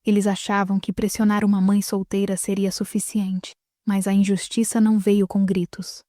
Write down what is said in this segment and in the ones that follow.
Eles achavam que pressionar uma mãe solteira seria suficiente, mas a injustiça não veio com gritos.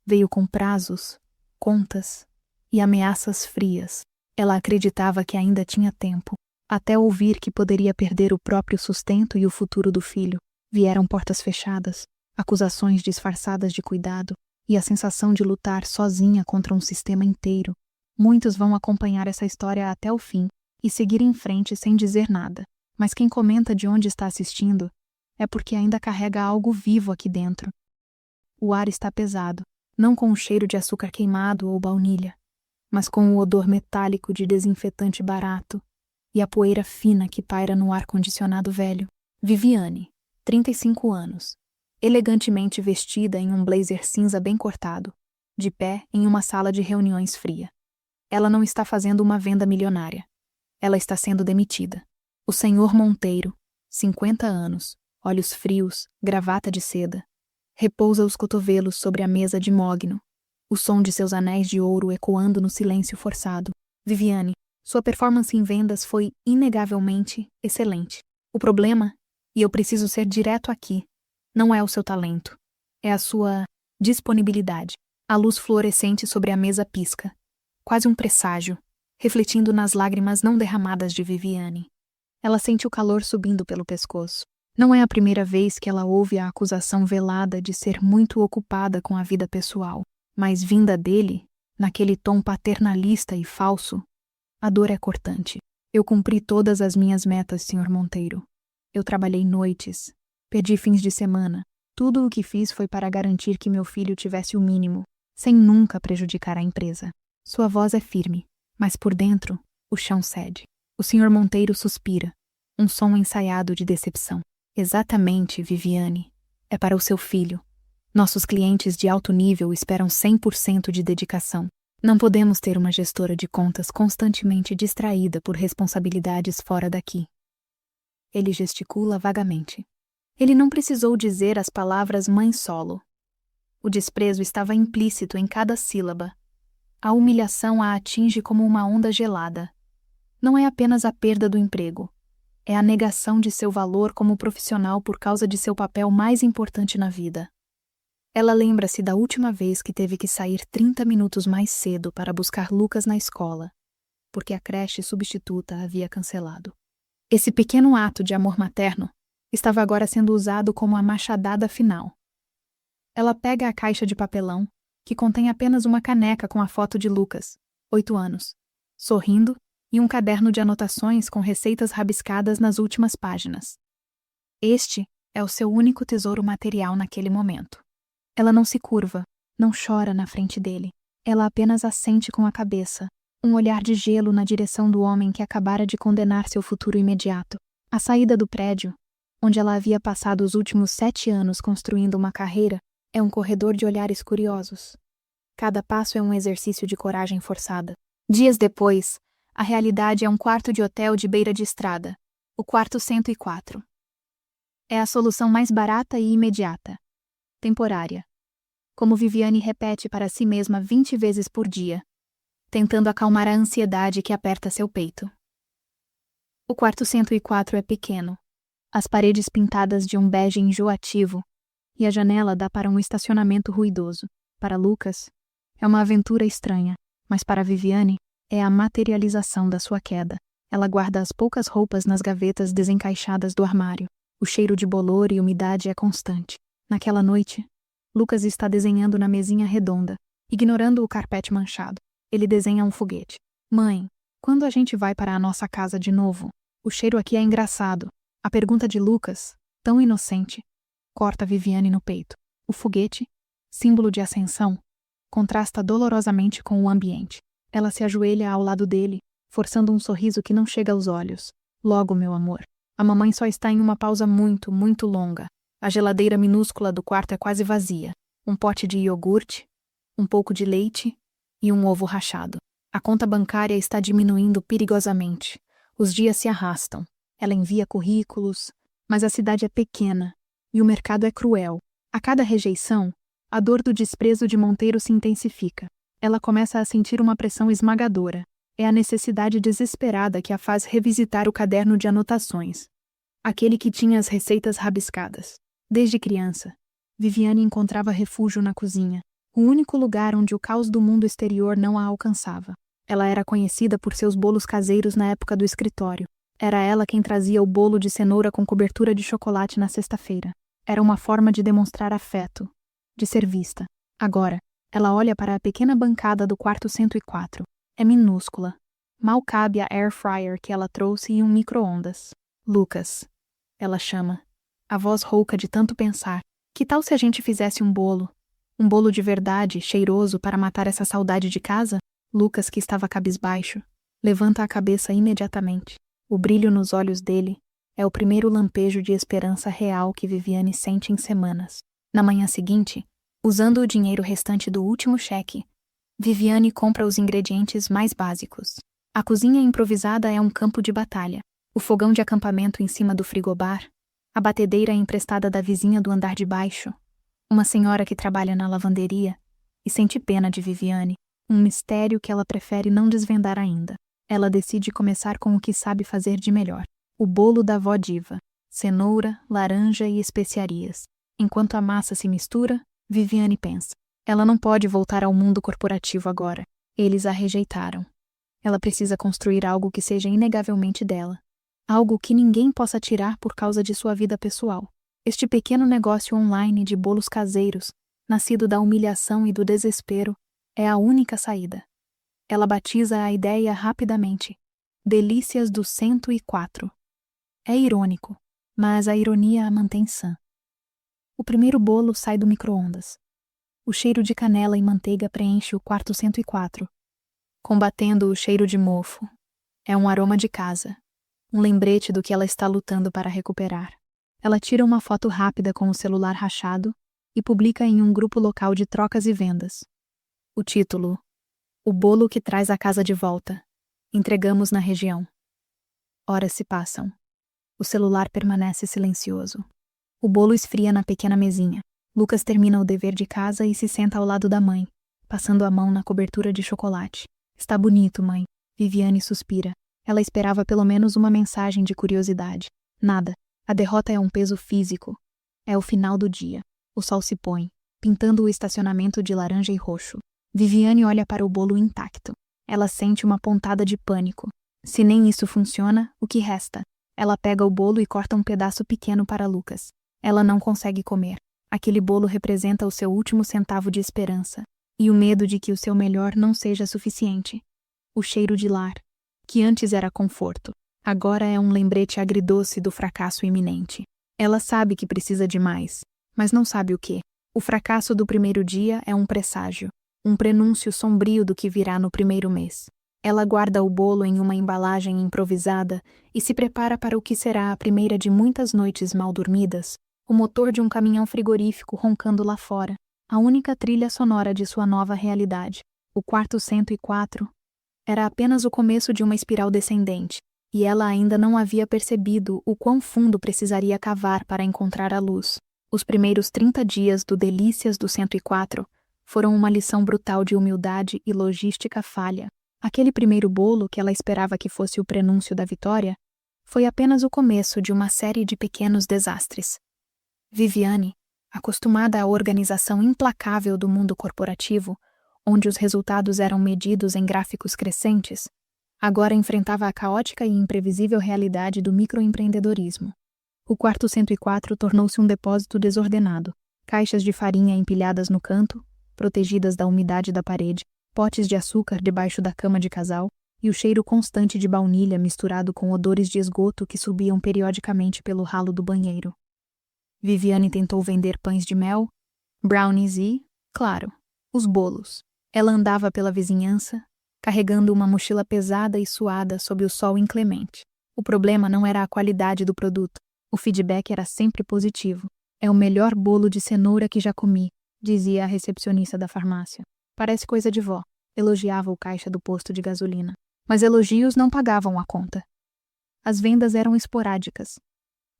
Veio com prazos, contas e ameaças frias. Ela acreditava que ainda tinha tempo, até ouvir que poderia perder o próprio sustento e o futuro do filho. Vieram portas fechadas, acusações disfarçadas de cuidado e a sensação de lutar sozinha contra um sistema inteiro. Muitos vão acompanhar essa história até o fim e seguir em frente sem dizer nada. Mas quem comenta de onde está assistindo é porque ainda carrega algo vivo aqui dentro. O ar está pesado, não com o cheiro de açúcar queimado ou baunilha, mas com o odor metálico de desinfetante barato e a poeira fina que paira no ar-condicionado velho. Viviane, 35 anos, elegantemente vestida em um blazer cinza bem cortado, de pé em uma sala de reuniões fria. Ela não está fazendo uma venda milionária. Ela está sendo demitida. O senhor Monteiro, 50 anos, olhos frios, gravata de seda, repousa os cotovelos sobre a mesa de mogno, o som de seus anéis de ouro ecoando no silêncio forçado. Viviane, sua performance em vendas foi inegavelmente excelente. O problema, e eu preciso ser direto aqui, não é o seu talento, é a sua disponibilidade. A luz fluorescente sobre a mesa pisca, quase um presságio, refletindo nas lágrimas não derramadas de Viviane. Ela sente o calor subindo pelo pescoço. Não é a primeira vez que ela ouve a acusação velada de ser muito ocupada com a vida pessoal, mas vinda dele, naquele tom paternalista e falso, a dor é cortante. Eu cumpri todas as minhas metas, Sr. Monteiro. Eu trabalhei noites, perdi fins de semana. Tudo o que fiz foi para garantir que meu filho tivesse o mínimo, sem nunca prejudicar a empresa. Sua voz é firme, mas por dentro, o chão cede. O Sr. Monteiro suspira, um som ensaiado de decepção. Exatamente, Viviane. É para o seu filho. Nossos clientes de alto nível esperam 100% de dedicação. Não podemos ter uma gestora de contas constantemente distraída por responsabilidades fora daqui. Ele gesticula vagamente. Ele não precisou dizer as palavras mãe solo. O desprezo estava implícito em cada sílaba. A humilhação a atinge como uma onda gelada. Não é apenas a perda do emprego. É a negação de seu valor como profissional por causa de seu papel mais importante na vida. Ela lembra-se da última vez que teve que sair 30 minutos mais cedo para buscar Lucas na escola, porque a creche substituta havia cancelado. Esse pequeno ato de amor materno estava agora sendo usado como a machadada final. Ela pega a caixa de papelão, que contém apenas uma caneca com a foto de Lucas, 8 anos, sorrindo, e um caderno de anotações com receitas rabiscadas nas últimas páginas. Este é o seu único tesouro material naquele momento. Ela não se curva, não chora na frente dele. Ela apenas assente com a cabeça, um olhar de gelo na direção do homem que acabara de condenar seu futuro imediato. A saída do prédio, onde ela havia passado os últimos 7 anos construindo uma carreira, é um corredor de olhares curiosos. Cada passo é um exercício de coragem forçada. Dias depois, a realidade é um quarto de hotel de beira de estrada, o quarto 104. É a solução mais barata e imediata. Temporária. Como Viviane repete para si mesma 20 vezes por dia, tentando acalmar a ansiedade que aperta seu peito. O quarto 104 é pequeno, as paredes pintadas de um bege enjoativo, e a janela dá para um estacionamento ruidoso. Para Lucas, é uma aventura estranha, mas para Viviane, é a materialização da sua queda. Ela guarda as poucas roupas nas gavetas desencaixadas do armário. O cheiro de bolor e umidade é constante. Naquela noite, Lucas está desenhando na mesinha redonda, ignorando o carpete manchado. Ele desenha um foguete. Mãe, quando a gente vai para a nossa casa de novo? O cheiro aqui é engraçado. A pergunta de Lucas, tão inocente, corta Viviane no peito. O foguete, símbolo de ascensão, contrasta dolorosamente com o ambiente. Ela se ajoelha ao lado dele, forçando um sorriso que não chega aos olhos. Logo, meu amor. A mamãe só está em uma pausa muito, muito longa. A geladeira minúscula do quarto é quase vazia. Um pote de iogurte, um pouco de leite e um ovo rachado. A conta bancária está diminuindo perigosamente. Os dias se arrastam. Ela envia currículos, mas a cidade é pequena e o mercado é cruel. A cada rejeição, a dor do desprezo de Monteiro se intensifica. Ela começa a sentir uma pressão esmagadora. É a necessidade desesperada que a faz revisitar o caderno de anotações. aquele que tinha as receitas rabiscadas. Desde criança, Viviane encontrava refúgio na cozinha, o único lugar onde o caos do mundo exterior não a alcançava. Ela era conhecida por seus bolos caseiros na época do escritório. Era ela quem trazia o bolo de cenoura com cobertura de chocolate na sexta-feira. Era uma forma de demonstrar afeto, de ser vista. Agora, ela olha para a pequena bancada do quarto 104. É minúscula. Mal cabe a air fryer que ela trouxe e um micro-ondas. Lucas, ela chama. A voz rouca de tanto pensar. Que tal se a gente fizesse um bolo? Um bolo de verdade, cheiroso, para matar essa saudade de casa? Lucas, que estava cabisbaixo, levanta a cabeça imediatamente. O brilho nos olhos dele é o primeiro lampejo de esperança real que Viviane sente em semanas. Na manhã seguinte, usando o dinheiro restante do último cheque, Viviane compra os ingredientes mais básicos. A cozinha improvisada é um campo de batalha. O fogão de acampamento em cima do frigobar, a batedeira emprestada da vizinha do andar de baixo, uma senhora que trabalha na lavanderia e sente pena de Viviane, um mistério que ela prefere não desvendar ainda. Ela decide começar com o que sabe fazer de melhor: o bolo da vó Diva, cenoura, laranja e especiarias. Enquanto a massa se mistura, Viviane pensa: ela não pode voltar ao mundo corporativo agora. Eles a rejeitaram. Ela precisa construir algo que seja inegavelmente dela. Algo que ninguém possa tirar por causa de sua vida pessoal. Este pequeno negócio online de bolos caseiros, nascido da humilhação e do desespero, é a única saída. Ela batiza a ideia rapidamente: Delícias do 104. É irônico, mas a ironia a mantém sã. O primeiro bolo sai do micro-ondas. O cheiro de canela e manteiga preenche o quarto 104, combatendo o cheiro de mofo. É um aroma de casa, um lembrete do que ela está lutando para recuperar. Ela tira uma foto rápida com o celular rachado e publica em um grupo local de trocas e vendas. O título: O bolo que traz a casa de volta. Entregamos na região. Horas se passam. O celular permanece silencioso. O bolo esfria na pequena mesinha. Lucas termina o dever de casa e se senta ao lado da mãe, passando a mão na cobertura de chocolate. Está bonito, mãe. Viviane suspira. Ela esperava pelo menos uma mensagem de curiosidade. Nada. A derrota é um peso físico. É o final do dia. O sol se põe, pintando o estacionamento de laranja e roxo. Viviane olha para o bolo intacto. Ela sente uma pontada de pânico. Se nem isso funciona, o que resta? Ela pega o bolo e corta um pedaço pequeno para Lucas. Ela não consegue comer. Aquele bolo representa o seu último centavo de esperança, e o medo de que o seu melhor não seja suficiente. O cheiro de lar, que antes era conforto, agora é um lembrete agridoce do fracasso iminente. Ela sabe que precisa de mais, mas não sabe o que. O fracasso do primeiro dia é um presságio, um prenúncio sombrio do que virá no primeiro mês. Ela guarda o bolo em uma embalagem improvisada e se prepara para o que será a primeira de muitas noites mal dormidas, o motor de um caminhão frigorífico roncando lá fora, a única trilha sonora de sua nova realidade. O quarto 104 era apenas o começo de uma espiral descendente, e ela ainda não havia percebido o quão fundo precisaria cavar para encontrar a luz. Os primeiros 30 dias do Delícias do 104 foram uma lição brutal de humildade e logística falha. Aquele primeiro bolo, que ela esperava que fosse o prenúncio da vitória, foi apenas o começo de uma série de pequenos desastres. Viviane, acostumada à organização implacável do mundo corporativo, onde os resultados eram medidos em gráficos crescentes, agora enfrentava a caótica e imprevisível realidade do microempreendedorismo. O quarto 104 tornou-se um depósito desordenado, caixas de farinha empilhadas no canto, protegidas da umidade da parede, potes de açúcar debaixo da cama de casal e o cheiro constante de baunilha misturado com odores de esgoto que subiam periodicamente pelo ralo do banheiro. Viviane tentou vender pães de mel, brownies e, claro, os bolos. Ela andava pela vizinhança, carregando uma mochila pesada e suada sob o sol inclemente. O problema não era a qualidade do produto. O feedback era sempre positivo. É o melhor bolo de cenoura que já comi, dizia a recepcionista da farmácia. Parece coisa de vó, elogiava o caixa do posto de gasolina. Mas elogios não pagavam a conta. As vendas eram esporádicas.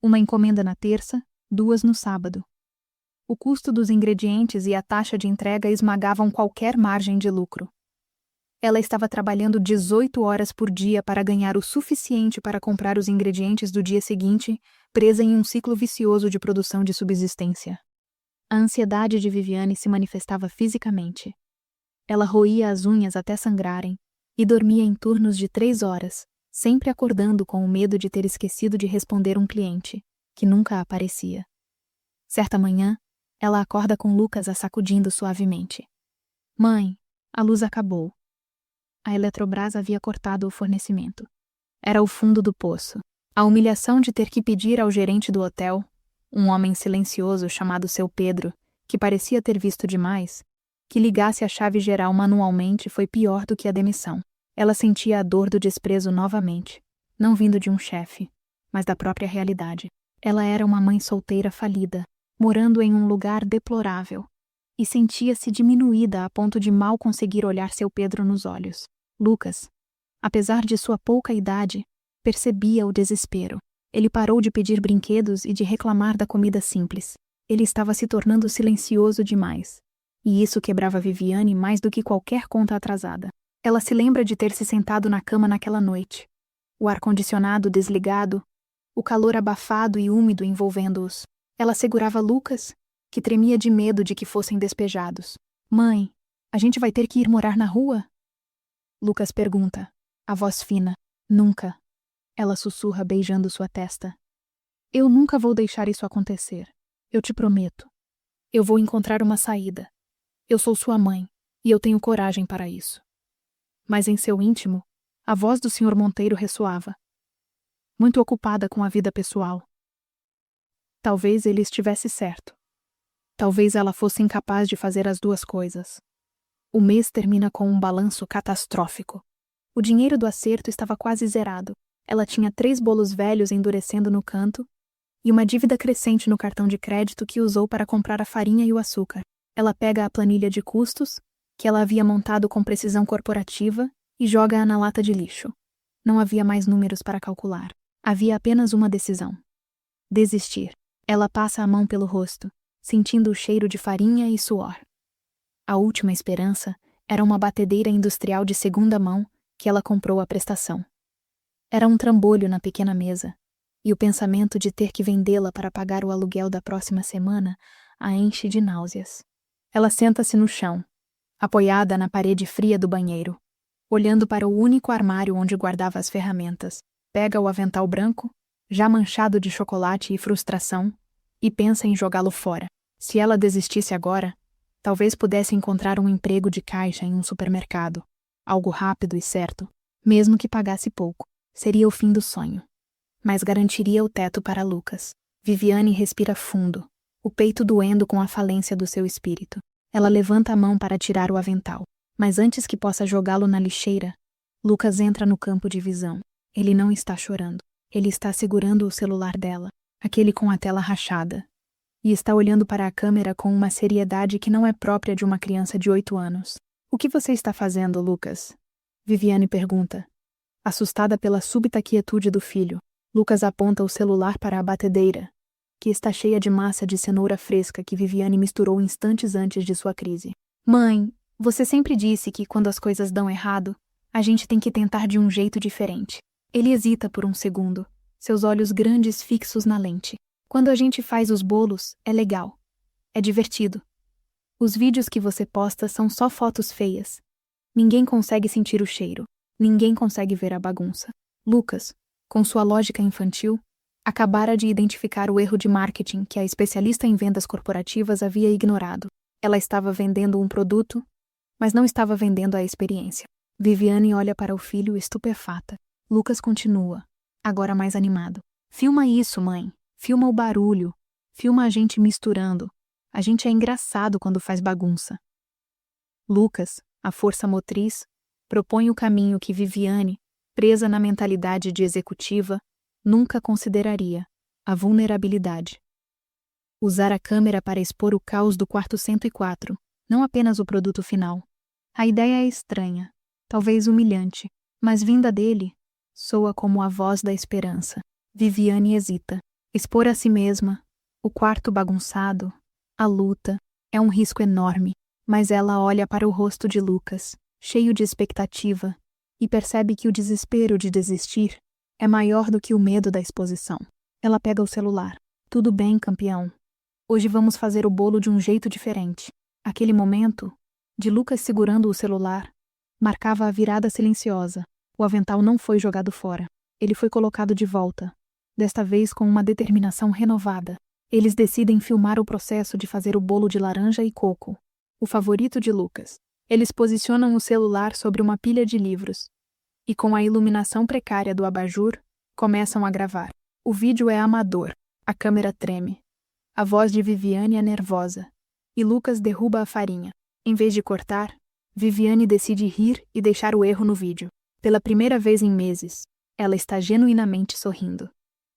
Uma encomenda na terça, 2 no sábado. O custo dos ingredientes e a taxa de entrega esmagavam qualquer margem de lucro. Ela estava trabalhando 18 horas por dia para ganhar o suficiente para comprar os ingredientes do dia seguinte, presa em um ciclo vicioso de produção de subsistência. A ansiedade de Viviane se manifestava fisicamente. Ela roía as unhas até sangrarem e dormia em turnos de 3 horas, sempre acordando com o medo de ter esquecido de responder um cliente, que nunca aparecia. Certa manhã, ela acorda com Lucas a sacudindo suavemente. Mãe, a luz acabou. A Eletrobras havia cortado o fornecimento. Era o fundo do poço. A humilhação de ter que pedir ao gerente do hotel, um homem silencioso chamado Seu Pedro, que parecia ter visto demais, que ligasse a chave geral manualmente foi pior do que a demissão. Ela sentia a dor do desprezo novamente, não vindo de um chefe, mas da própria realidade. Ela era uma mãe solteira falida, morando em um lugar deplorável, e sentia-se diminuída a ponto de mal conseguir olhar Seu Pedro nos olhos. Lucas, apesar de sua pouca idade, percebia o desespero. Ele parou de pedir brinquedos e de reclamar da comida simples. Ele estava se tornando silencioso demais. E isso quebrava Viviane mais do que qualquer conta atrasada. Ela se lembra de ter se sentado na cama naquela noite. O ar-condicionado desligado, o calor abafado e úmido envolvendo-os. Ela segurava Lucas, que tremia de medo de que fossem despejados. Mãe, a gente vai ter que ir morar na rua? Lucas pergunta, a voz fina. Nunca. Ela sussurra beijando sua testa. Eu nunca vou deixar isso acontecer. Eu te prometo. Eu vou encontrar uma saída. Eu sou sua mãe, e eu tenho coragem para isso. Mas em seu íntimo, a voz do Sr. Monteiro ressoava. Muito ocupada com a vida pessoal. Talvez ele estivesse certo. Talvez ela fosse incapaz de fazer as duas coisas. O mês termina com um balanço catastrófico. O dinheiro do acerto estava quase zerado. Ela tinha 3 bolos velhos endurecendo no canto e uma dívida crescente no cartão de crédito que usou para comprar a farinha e o açúcar. Ela pega a planilha de custos, que ela havia montado com precisão corporativa, e joga-a na lata de lixo. Não havia mais números para calcular. Havia apenas uma decisão. Desistir. Ela passa a mão pelo rosto, sentindo o cheiro de farinha e suor. A última esperança era uma batedeira industrial de segunda mão que ela comprou à prestação. Era um trambolho na pequena mesa, e o pensamento de ter que vendê-la para pagar o aluguel da próxima semana a enche de náuseas. Ela senta-se no chão, apoiada na parede fria do banheiro, olhando para o único armário onde guardava as ferramentas, pega o avental branco, já manchado de chocolate e frustração, e pensa em jogá-lo fora. Se ela desistisse agora, talvez pudesse encontrar um emprego de caixa em um supermercado, algo rápido e certo, mesmo que pagasse pouco. Seria o fim do sonho. Mas garantiria o teto para Lucas. Viviane respira fundo, o peito doendo com a falência do seu espírito. Ela levanta a mão para tirar o avental, mas antes que possa jogá-lo na lixeira, Lucas entra no campo de visão. Ele não está chorando. Ele está segurando o celular dela, aquele com a tela rachada, e está olhando para a câmera com uma seriedade que não é própria de uma criança de 8 anos. O que você está fazendo, Lucas? Viviane pergunta. Assustada pela súbita quietude do filho, Lucas aponta o celular para a batedeira, que está cheia de massa de cenoura fresca que Viviane misturou instantes antes de sua crise. Mãe, você sempre disse que quando as coisas dão errado, a gente tem que tentar de um jeito diferente. Ele hesita por um segundo, seus olhos grandes fixos na lente. Quando a gente faz os bolos, é legal. É divertido. Os vídeos que você posta são só fotos feias. Ninguém consegue sentir o cheiro. Ninguém consegue ver a bagunça. Lucas, com sua lógica infantil, acabara de identificar o erro de marketing que a especialista em vendas corporativas havia ignorado. Ela estava vendendo um produto, mas não estava vendendo a experiência. Viviane olha para o filho estupefata. Lucas continua, agora mais animado. Filma isso, mãe. Filma o barulho. Filma a gente misturando. A gente é engraçado quando faz bagunça. Lucas, a força motriz, propõe o caminho que Viviane, presa na mentalidade de executiva, nunca consideraria: a vulnerabilidade. Usar a câmera para expor o caos do quarto 104, não apenas o produto final. A ideia é estranha, talvez humilhante, mas vinda dele, soa como a voz da esperança. Viviane hesita. Expor a si mesma, o quarto bagunçado, a luta, é um risco enorme, mas ela olha para o rosto de Lucas, cheio de expectativa, e percebe que o desespero de desistir é maior do que o medo da exposição. Ela pega o celular. Tudo bem, campeão. Hoje vamos fazer o bolo de um jeito diferente. Aquele momento, de Lucas segurando o celular, marcava a virada silenciosa. O avental não foi jogado fora. Ele foi colocado de volta, desta vez com uma determinação renovada. Eles decidem filmar o processo de fazer o bolo de laranja e coco, o favorito de Lucas. Eles posicionam o celular sobre uma pilha de livros e, com a iluminação precária do abajur, começam a gravar. O vídeo é amador. A câmera treme. A voz de Viviane é nervosa. E Lucas derruba a farinha. Em vez de cortar, Viviane decide rir e deixar o erro no vídeo. Pela primeira vez em meses, ela está genuinamente sorrindo.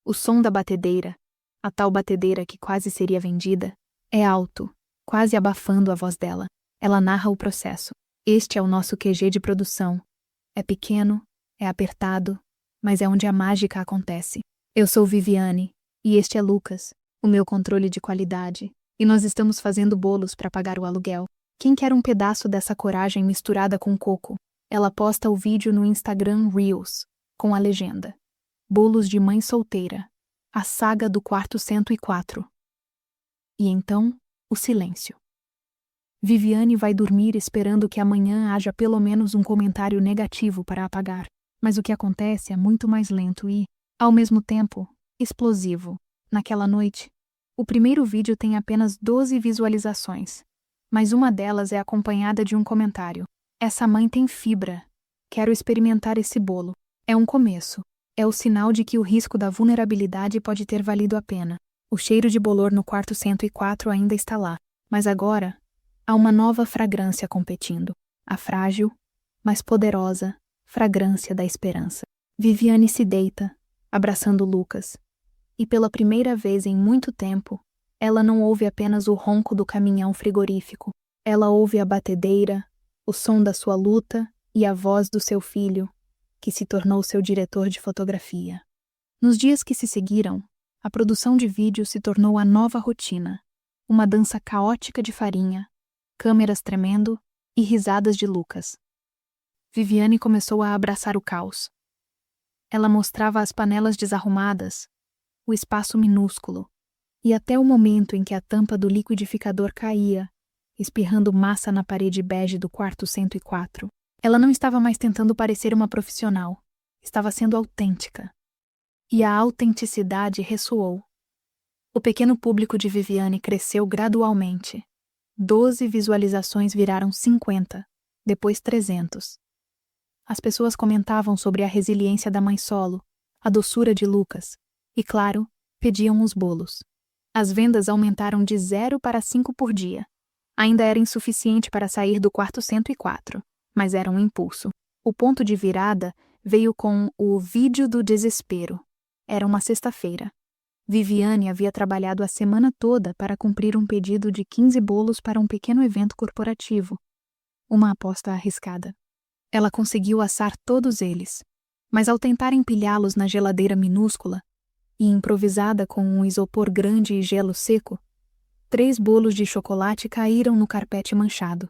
O som da batedeira, a tal batedeira que quase seria vendida, é alto, quase abafando a voz dela. Ela narra o processo. Este é o nosso QG de produção. É pequeno, é apertado, mas é onde a mágica acontece. Eu sou Viviane, e este é Lucas, o meu controle de qualidade, e nós estamos fazendo bolos para pagar o aluguel. Quem quer um pedaço dessa coragem misturada com coco? Ela posta o vídeo no Instagram Reels, com a legenda: Bolos de mãe solteira, a saga do quarto 104. E então, o silêncio. Viviane vai dormir esperando que amanhã haja pelo menos um comentário negativo para apagar, mas o que acontece é muito mais lento e, ao mesmo tempo, explosivo. Naquela noite, o primeiro vídeo tem apenas 12 visualizações, mas uma delas é acompanhada de um comentário: Essa mãe tem fibra. Quero experimentar esse bolo. É um começo. É o sinal de que o risco da vulnerabilidade pode ter valido a pena. O cheiro de bolor no quarto 104 ainda está lá, mas agora há uma nova fragrância competindo. A frágil, mas poderosa, fragrância da esperança. Viviane se deita, abraçando Lucas, e pela primeira vez em muito tempo, ela não ouve apenas o ronco do caminhão frigorífico. Ela ouve a batedeira, o som da sua luta e a voz do seu filho, que se tornou seu diretor de fotografia. Nos dias que se seguiram, a produção de vídeo se tornou a nova rotina, uma dança caótica de farinha, câmeras tremendo e risadas de Lucas. Viviane começou a abraçar o caos. Ela mostrava as panelas desarrumadas, o espaço minúsculo, e até o momento em que a tampa do liquidificador caía, espirrando massa na parede bege do quarto 104. Ela não estava mais tentando parecer uma profissional, estava sendo autêntica. E a autenticidade ressoou. O pequeno público de Viviane cresceu gradualmente. 12 visualizações viraram 50, depois 300. As pessoas comentavam sobre a resiliência da mãe solo, a doçura de Lucas, e, claro, pediam os bolos. As vendas aumentaram de 0 para 5 por dia. Ainda era insuficiente para sair do quarto 104, mas era um impulso. O ponto de virada veio com o vídeo do desespero. Era uma sexta-feira. Viviane havia trabalhado a semana toda para cumprir um pedido de 15 bolos para um pequeno evento corporativo. Uma aposta arriscada. Ela conseguiu assar todos eles, mas ao tentar empilhá-los na geladeira minúscula, e improvisada com um isopor grande e gelo seco, 3 bolos de chocolate caíram no carpete manchado.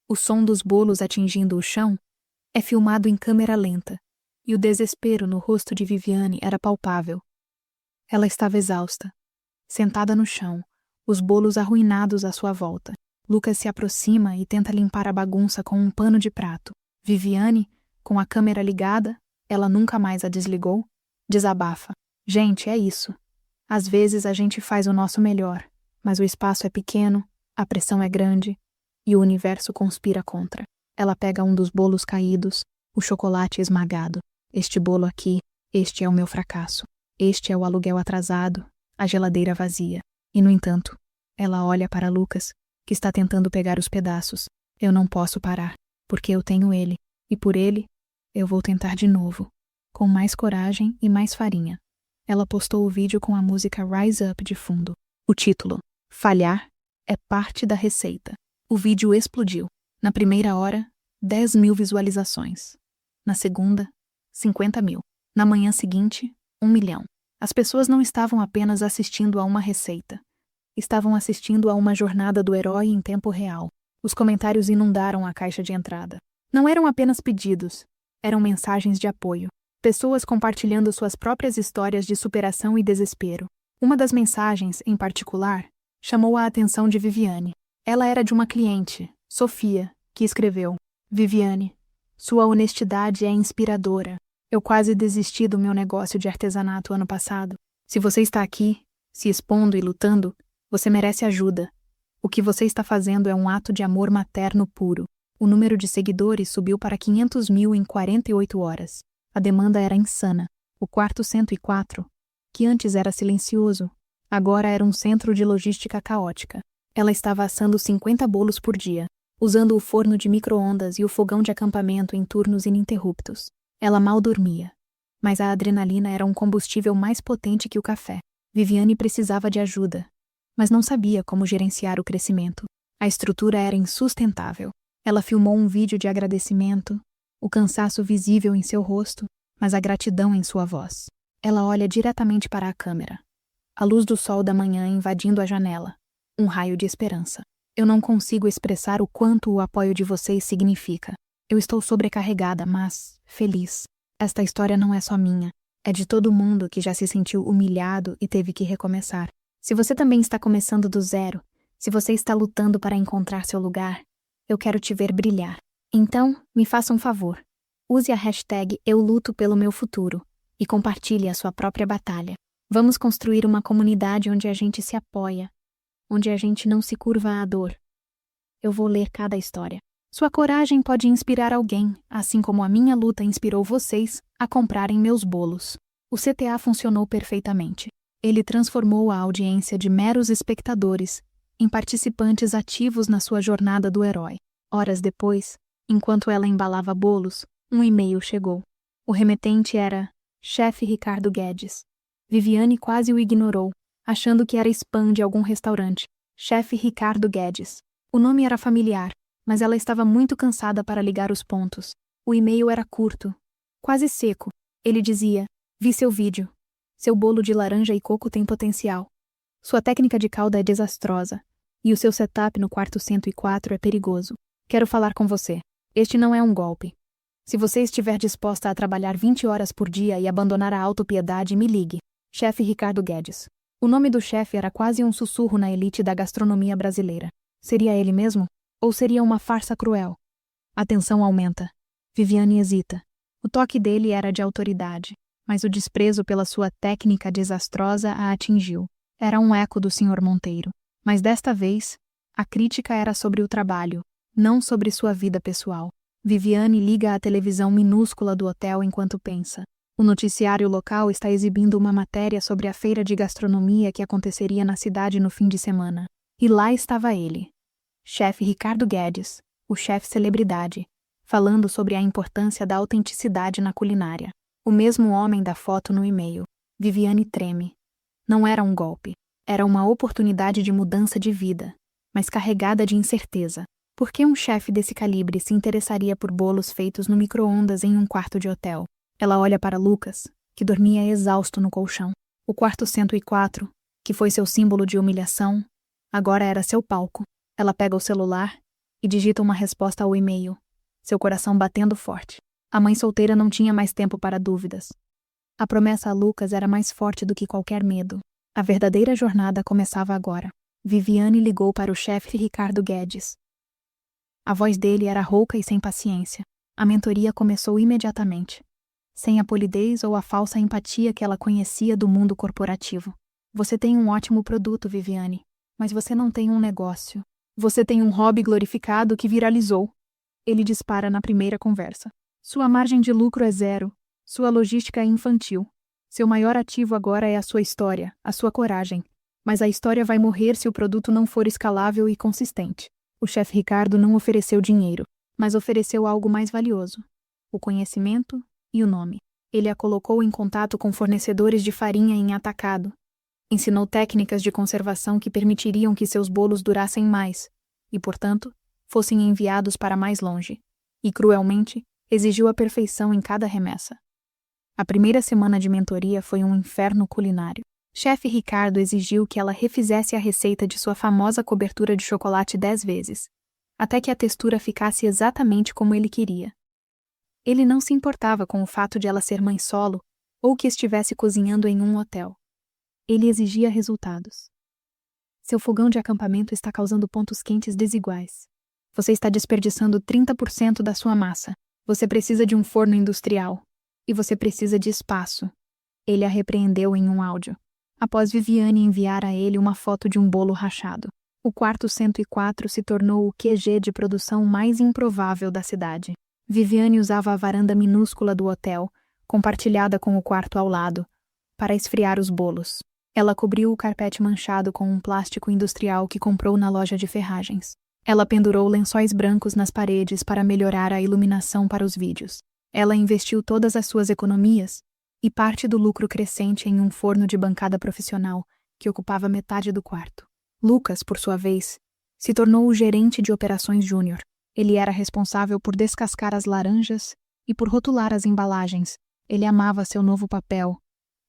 O som dos bolos atingindo o chão é filmado em câmera lenta, e o desespero no rosto de Viviane era palpável. Ela estava exausta, sentada no chão, os bolos arruinados à sua volta. Lucas se aproxima e tenta limpar a bagunça com um pano de prato. Viviane, com a câmera ligada, ela nunca mais a desligou, desabafa. Gente, é isso. Às vezes a gente faz o nosso melhor, mas o espaço é pequeno, a pressão é grande e o universo conspira contra. Ela pega um dos bolos caídos, o chocolate esmagado. Este bolo aqui, este é o meu fracasso. Este é o aluguel atrasado, a geladeira vazia. E, no entanto, ela olha para Lucas, que está tentando pegar os pedaços. Eu não posso parar, porque eu tenho ele, e por ele, eu vou tentar de novo, com mais coragem e mais farinha. Ela postou o vídeo com a música Rise Up de fundo. O título, Falhar, é parte da receita. O vídeo explodiu. Na primeira hora, 10.000 visualizações. Na segunda, 50.000. Na manhã seguinte, 1 milhão. As pessoas não estavam apenas assistindo a uma receita. Estavam assistindo a uma jornada do herói em tempo real. Os comentários inundaram a caixa de entrada. Não eram apenas pedidos, eram mensagens de apoio. Pessoas compartilhando suas próprias histórias de superação e desespero. Uma das mensagens, em particular, chamou a atenção de Viviane. Ela era de uma cliente, Sofia, que escreveu: Viviane, sua honestidade é inspiradora. Eu quase desisti do meu negócio de artesanato ano passado. Se você está aqui, se expondo e lutando, você merece ajuda. O que você está fazendo é um ato de amor materno puro. O número de seguidores subiu para 500 mil em 48 horas. A demanda era insana. O quarto 104, que antes era silencioso, agora era um centro de logística caótica. Ela estava assando 50 bolos por dia, usando o forno de micro-ondas e o fogão de acampamento em turnos ininterruptos. Ela mal dormia. Mas a adrenalina era um combustível mais potente que o café. Viviane precisava de ajuda, mas não sabia como gerenciar o crescimento. A estrutura era insustentável. Ela filmou um vídeo de agradecimento, o cansaço visível em seu rosto, mas a gratidão em sua voz. Ela olha diretamente para a câmera. A luz do sol da manhã invadindo a janela. Um raio de esperança. Eu não consigo expressar o quanto o apoio de vocês significa. Eu estou sobrecarregada, mas feliz. Esta história não é só minha. É de todo mundo que já se sentiu humilhado e teve que recomeçar. Se você também está começando do zero, se você está lutando para encontrar seu lugar, eu quero te ver brilhar. Então, me faça um favor. Use a hashtag Eu Luto pelo Meu Futuro e compartilhe a sua própria batalha. Vamos construir uma comunidade onde a gente se apoia, onde a gente não se curva à dor. Eu vou ler cada história. Sua coragem pode inspirar alguém, assim como a minha luta inspirou vocês a comprarem meus bolos. O CTA funcionou perfeitamente. Ele transformou a audiência de meros espectadores em participantes ativos na sua jornada do herói. Horas depois, enquanto ela embalava bolos, um e-mail chegou. O remetente era Chefe Ricardo Guedes. Viviane quase o ignorou, achando que era spam de algum restaurante. Chefe Ricardo Guedes. O nome era familiar, mas ela estava muito cansada para ligar os pontos. O e-mail era curto, quase seco. Ele dizia: Vi seu vídeo. Seu bolo de laranja e coco tem potencial. Sua técnica de calda é desastrosa, e o seu setup no quarto 104 é perigoso. Quero falar com você. Este não é um golpe. Se você estiver disposta a trabalhar 20 horas por dia e abandonar a autopiedade, me ligue. Chefe Ricardo Guedes. O nome do chefe era quase um sussurro na elite da gastronomia brasileira. Seria ele mesmo? Ou seria uma farsa cruel? A tensão aumenta. Viviane hesita. O toque dele era de autoridade, mas o desprezo pela sua técnica desastrosa a atingiu. Era um eco do Sr. Monteiro. Mas desta vez, a crítica era sobre o trabalho, não sobre sua vida pessoal. Viviane liga à televisão minúscula do hotel enquanto pensa. O noticiário local está exibindo uma matéria sobre a feira de gastronomia que aconteceria na cidade no fim de semana. E lá estava ele, chefe Ricardo Guedes, o chefe celebridade, falando sobre a importância da autenticidade na culinária. O mesmo homem da foto no e-mail. Viviane treme. Não era um golpe. Era uma oportunidade de mudança de vida, mas carregada de incerteza. Por que um chefe desse calibre se interessaria por bolos feitos no micro-ondas em um quarto de hotel? Ela olha para Lucas, que dormia exausto no colchão. O quarto 104, que foi seu símbolo de humilhação, agora era seu palco. Ela pega o celular e digita uma resposta ao e-mail, seu coração batendo forte. A mãe solteira não tinha mais tempo para dúvidas. A promessa a Lucas era mais forte do que qualquer medo. A verdadeira jornada começava agora. Viviane ligou para o chefe Ricardo Guedes. A voz dele era rouca e sem paciência. A mentoria começou imediatamente, sem a polidez ou a falsa empatia que ela conhecia do mundo corporativo. Você tem um ótimo produto, Viviane, mas você não tem um negócio. Você tem um hobby glorificado que viralizou. Ele dispara na primeira conversa. Sua margem de lucro é zero. Sua logística é infantil. Seu maior ativo agora é a sua história, a sua coragem. Mas a história vai morrer se o produto não for escalável e consistente. O chefe Ricardo não ofereceu dinheiro, mas ofereceu algo mais valioso: o conhecimento e o nome. Ele a colocou em contato com fornecedores de farinha em atacado. Ensinou técnicas de conservação que permitiriam que seus bolos durassem mais e, portanto, fossem enviados para mais longe. E, cruelmente, exigiu a perfeição em cada remessa. A primeira semana de mentoria foi um inferno culinário. Chefe Ricardo exigiu que ela refizesse a receita de sua famosa cobertura de chocolate 10 vezes. até que a textura ficasse exatamente como ele queria. Ele não se importava com o fato de ela ser mãe solo ou que estivesse cozinhando em um hotel. Ele exigia resultados. Seu fogão de acampamento está causando pontos quentes desiguais. Você está desperdiçando 30% da sua massa. Você precisa de um forno industrial. E você precisa de espaço. Ele a repreendeu em um áudio, após Viviane enviar a ele uma foto de um bolo rachado. O quarto 104 se tornou o QG de produção mais improvável da cidade. Viviane usava a varanda minúscula do hotel, compartilhada com o quarto ao lado, para esfriar os bolos. Ela cobriu o carpete manchado com um plástico industrial que comprou na loja de ferragens. Ela pendurou lençóis brancos nas paredes para melhorar a iluminação para os vídeos. Ela investiu todas as suas economias e parte do lucro crescente em um forno de bancada profissional que ocupava metade do quarto. Lucas, por sua vez, se tornou o gerente de operações júnior. Ele era responsável por descascar as laranjas e por rotular as embalagens. Ele amava seu novo papel,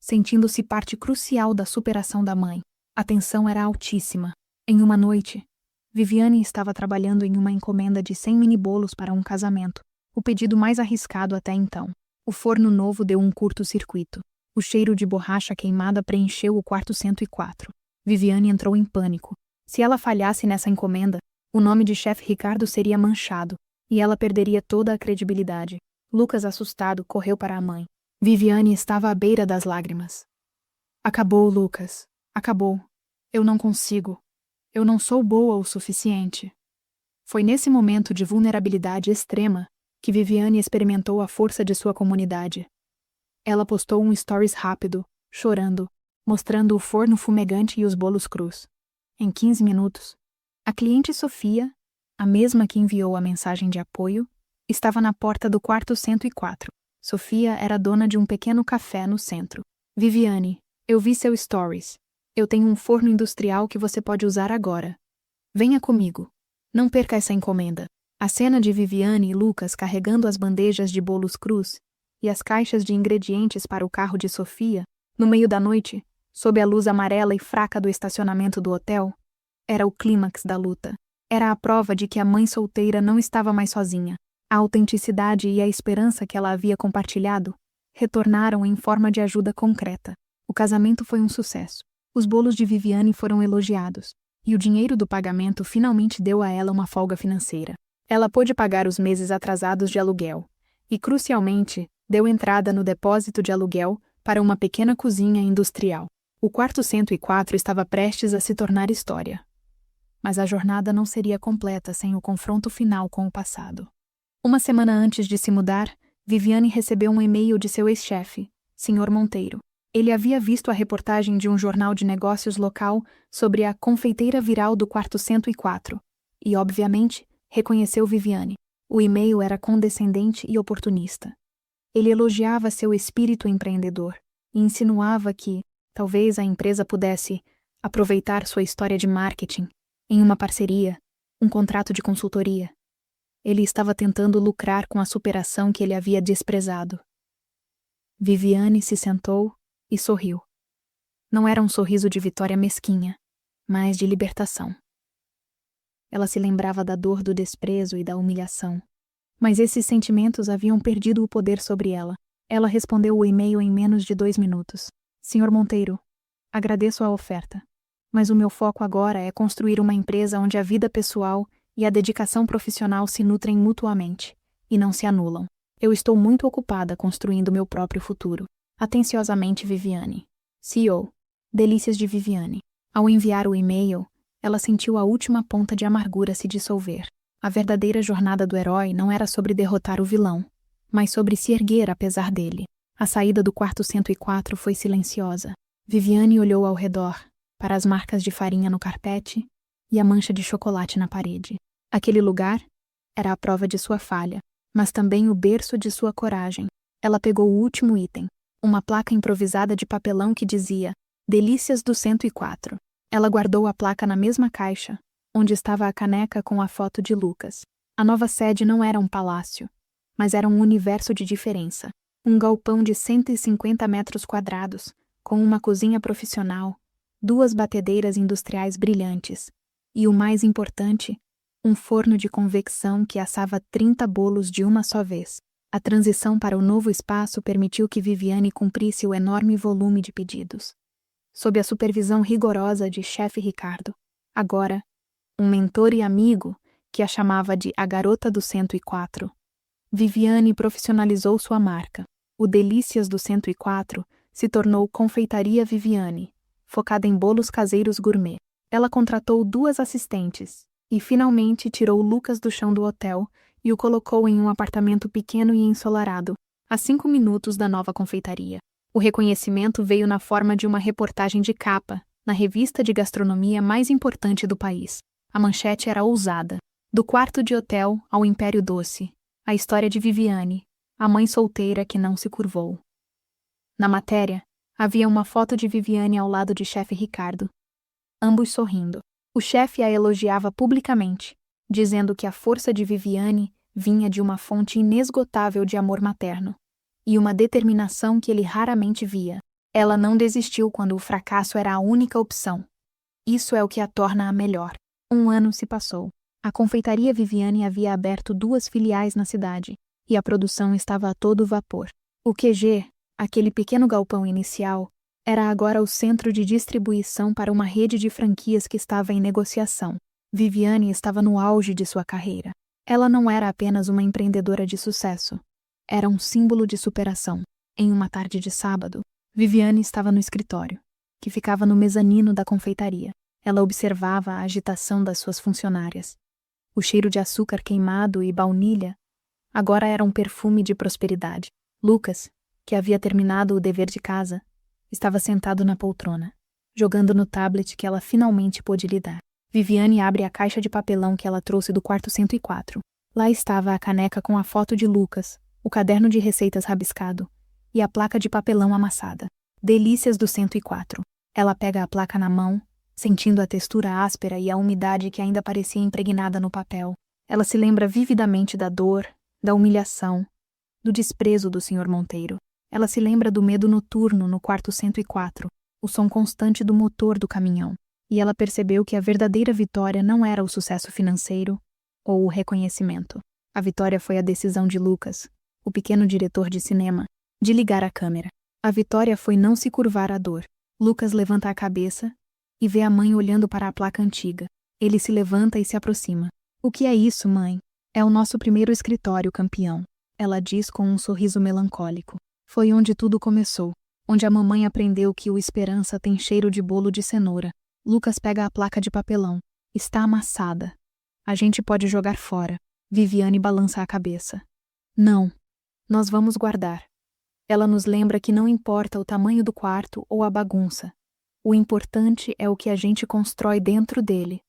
sentindo-se parte crucial da superação da mãe. A tensão era altíssima. Em uma noite, Viviane estava trabalhando em uma encomenda de 100 mini-bolos para um casamento, o pedido mais arriscado até então. O forno novo deu um curto-circuito. O cheiro de borracha queimada preencheu o quarto 104. Viviane entrou em pânico. Se ela falhasse nessa encomenda, o nome de chefe Ricardo seria manchado, e ela perderia toda a credibilidade. Lucas, assustado, correu para a mãe. Viviane estava à beira das lágrimas. Acabou, Lucas. Acabou. Eu não consigo. Eu não sou boa o suficiente. Foi nesse momento de vulnerabilidade extrema que Viviane experimentou a força de sua comunidade. Ela postou um stories rápido, chorando, mostrando o forno fumegante e os bolos crus. Em 15 minutos, a cliente Sofia, a mesma que enviou a mensagem de apoio, estava na porta do quarto 104. Sofia era dona de um pequeno café no centro. Viviane, eu vi seu stories. Eu tenho um forno industrial que você pode usar agora. Venha comigo. Não perca essa encomenda. A cena de Viviane e Lucas carregando as bandejas de bolos crus e as caixas de ingredientes para o carro de Sofia, no meio da noite, sob a luz amarela e fraca do estacionamento do hotel, era o clímax da luta. Era a prova de que a mãe solteira não estava mais sozinha. A autenticidade e a esperança que ela havia compartilhado retornaram em forma de ajuda concreta. O casamento foi um sucesso. Os bolos de Viviane foram elogiados, e o dinheiro do pagamento finalmente deu a ela uma folga financeira. Ela pôde pagar os meses atrasados de aluguel, e, crucialmente, deu entrada no depósito de aluguel para uma pequena cozinha industrial. O quarto 104 estava prestes a se tornar história. Mas a jornada não seria completa sem o confronto final com o passado. Uma semana antes de se mudar, Viviane recebeu um e-mail de seu ex-chefe, Sr. Monteiro. Ele havia visto a reportagem de um jornal de negócios local sobre a confeiteira viral do quarto 104 e, obviamente, reconheceu Viviane. O e-mail era condescendente e oportunista. Ele elogiava seu espírito empreendedor e insinuava que, talvez a empresa pudesse aproveitar sua história de marketing em uma parceria, um contrato de consultoria. Ele estava tentando lucrar com a superação que ele havia desprezado. Viviane se sentou e sorriu. Não era um sorriso de vitória mesquinha, mas de libertação. Ela se lembrava da dor do desprezo e da humilhação. Mas esses sentimentos haviam perdido o poder sobre ela. Ela respondeu o e-mail em menos de 2 minutos. Sr. Monteiro, agradeço a oferta, mas o meu foco agora é construir uma empresa onde a vida pessoal e a dedicação profissional se nutrem mutuamente, e não se anulam. Eu estou muito ocupada construindo meu próprio futuro. Atenciosamente, Viviane. CEO. Delícias de Viviane. Ao enviar o e-mail, ela sentiu a última ponta de amargura se dissolver. A verdadeira jornada do herói não era sobre derrotar o vilão, mas sobre se erguer apesar dele. A saída do quarto 104 foi silenciosa. Viviane olhou ao redor, para as marcas de farinha no carpete e a mancha de chocolate na parede. Aquele lugar era a prova de sua falha, mas também o berço de sua coragem. Ela pegou o último item, uma placa improvisada de papelão que dizia Delícias do 104. Ela guardou a placa na mesma caixa, onde estava a caneca com a foto de Lucas. A nova sede não era um palácio, mas era um universo de diferença. Um galpão de 150 metros quadrados, com uma cozinha profissional, 2 batedeiras industriais brilhantes e, o mais importante, um forno de convecção que assava 30 bolos de uma só vez. A transição para o novo espaço permitiu que Viviane cumprisse o enorme volume de pedidos. Sob a supervisão rigorosa de chefe Ricardo, agora, um mentor e amigo, que a chamava de a Garota do 104, Viviane profissionalizou sua marca. O Delícias do 104 se tornou Confeitaria Viviane, focada em bolos caseiros gourmet. Ela contratou 2 assistentes e finalmente tirou Lucas do chão do hotel e o colocou em um apartamento pequeno e ensolarado, a 5 minutos da nova confeitaria. O reconhecimento veio na forma de uma reportagem de capa, na revista de gastronomia mais importante do país. A manchete era ousada. Do quarto de hotel ao Império Doce. A história de Viviane, a mãe solteira que não se curvou. Na matéria, havia uma foto de Viviane ao lado de chefe Ricardo, ambos sorrindo. O chefe a elogiava publicamente, dizendo que a força de Viviane vinha de uma fonte inesgotável de amor materno e uma determinação que ele raramente via. Ela não desistiu quando o fracasso era a única opção. Isso é o que a torna a melhor. 1 ano se passou. A confeitaria Viviane havia aberto 2 filiais na cidade, e a produção estava a todo vapor. O QG, aquele pequeno galpão inicial, era agora o centro de distribuição para uma rede de franquias que estava em negociação. Viviane estava no auge de sua carreira. Ela não era apenas uma empreendedora de sucesso. Era um símbolo de superação. Em uma tarde de sábado, Viviane estava no escritório, que ficava no mezanino da confeitaria. Ela observava a agitação das suas funcionárias. O cheiro de açúcar queimado e baunilha agora era um perfume de prosperidade. Lucas, que havia terminado o dever de casa, estava sentado na poltrona, jogando no tablet que ela finalmente pôde lhe dar. Viviane abre a caixa de papelão que ela trouxe do quarto 104. Lá estava a caneca com a foto de Lucas, o caderno de receitas rabiscado e a placa de papelão amassada. Delícias do 104. Ela pega a placa na mão, sentindo a textura áspera e a umidade que ainda parecia impregnada no papel. Ela se lembra vividamente da dor, da humilhação, do desprezo do Sr. Monteiro. Ela se lembra do medo noturno no quarto 104, o som constante do motor do caminhão. E ela percebeu que a verdadeira vitória não era o sucesso financeiro ou o reconhecimento. A vitória foi a decisão de Lucas, o pequeno diretor de cinema, de ligar a câmera. A vitória foi não se curvar à dor. Lucas levanta a cabeça e vê a mãe olhando para a placa antiga. Ele se levanta e se aproxima. "O que é isso, mãe?" "É o nosso primeiro escritório, campeão," ela diz com um sorriso melancólico. "Foi onde tudo começou, onde a mamãe aprendeu que o esperança tem cheiro de bolo de cenoura." Lucas pega a placa de papelão. Está amassada. "A gente pode jogar fora." Viviane balança a cabeça. "Não. Nós vamos guardar." Ela nos lembra que não importa o tamanho do quarto ou a bagunça. O importante é o que a gente constrói dentro dele.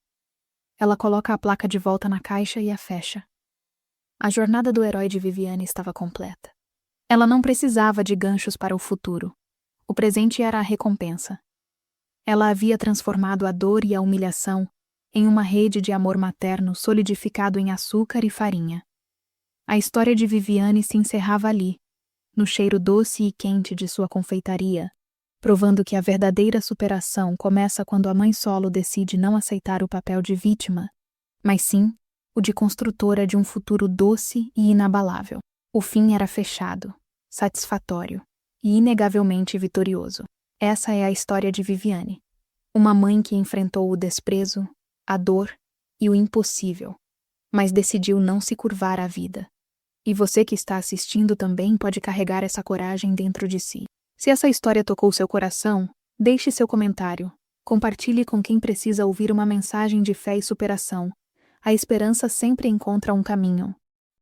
Ela coloca a placa de volta na caixa e a fecha. A jornada do herói de Viviane estava completa. Ela não precisava de ganchos para o futuro. O presente era a recompensa. Ela havia transformado a dor e a humilhação em uma rede de amor materno solidificado em açúcar e farinha. A história de Viviane se encerrava ali, no cheiro doce e quente de sua confeitaria, provando que a verdadeira superação começa quando a mãe solo decide não aceitar o papel de vítima, mas sim o de construtora de um futuro doce e inabalável. O fim era fechado, satisfatório e inegavelmente vitorioso. Essa é a história de Viviane, uma mãe que enfrentou o desprezo, a dor e o impossível, mas decidiu não se curvar à vida. E você que está assistindo também pode carregar essa coragem dentro de si. Se essa história tocou seu coração, deixe seu comentário. Compartilhe com quem precisa ouvir uma mensagem de fé e superação. A esperança sempre encontra um caminho.